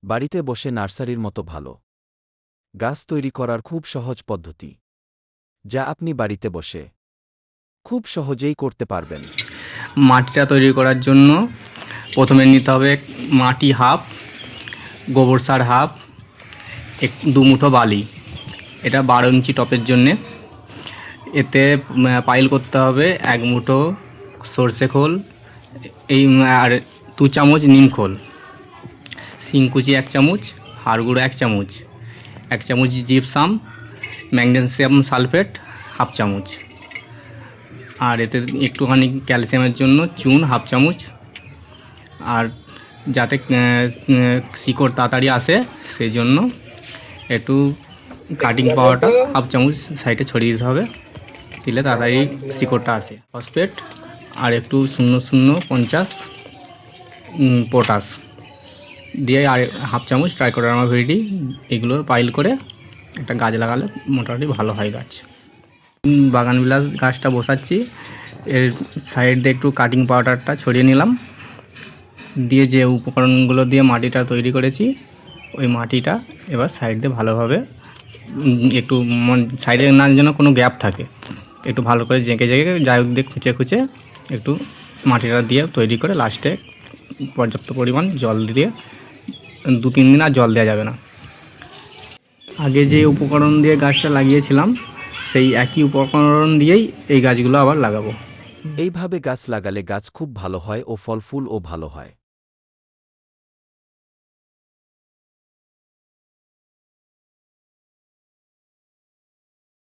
বাড়িতে বসে নার্সারির মতো ভালো গাছ তৈরি করার খুব সহজ পদ্ধতি, যা আপনি বাড়িতে বসে খুব সহজেই করতে পারবেন। মাটিটা তৈরি করার জন্য প্রথমে নিতে হবে মাটি হাফ, গোবর সার হাফ, 2 মুঠো বালি। এটা 12 ইঞ্চি টপের জন্যে। এতে পাইল করতে হবে 1 মুঠো সর্ষে খোল, আর 2 চামচ নিম খোল, শিংকুচি 1 চামচ, হাড় গুঁড়ো 1 চামচ, 1 চামচ জিপসাম, ম্যাগনেসিয়াম সালফেট হাফ চামচ, আর এতে একটুখানি ক্যালসিয়ামের জন্য চুন হাফ চামচ। আর যাতে শিকড় তাড়াতাড়ি আসে সেই জন্য একটু কাটিং পাউডারটা হাফ চামচ সাইডে ছড়িয়ে দিতে হবে, দিলে তাড়াতাড়ি শিকড়টা আসে। ফসফেট আর একটু 0.050 পটাশ দিয়ে আর হাফ চামচ ট্রাইকোডার্মা ভিরিডি, এগুলো পাইল করে একটা গাছ লাগালে মোটামুটি ভালো হয় গাছ। বাগানবিলাস গাছটা বসাচ্ছি, এর সাইড দিয়ে একটু কাটিং পাউডারটা ছড়িয়ে নিলাম, দিয়ে যে উপকরণগুলো দিয়ে মাটিটা তৈরি করেছি ওই মাটিটা এবার সাইড দিয়ে ভালোভাবে একটু সাইডে না যেন কোনো গ্যাপ থাকে, একটু ভালো করে জেঁকে যাই হোক দিয়ে খুঁচে খুঁচে একটু মাটিটা দিয়ে তৈরি করে লাস্টে পর্যাপ্ত পরিমাণ জল দিয়ে 2-3 দিন আর জল দেওয়া যাবে না। আগে যে উপকরণ দিয়ে গাছটা লাগিয়েছিলাম সেই একই উপকরণ দিয়েই এই গাছগুলো আবার লাগাবো। এইভাবে গাছ লাগালে গাছ খুব ভালো হয় ও ফল ফুলও ভালো হয়।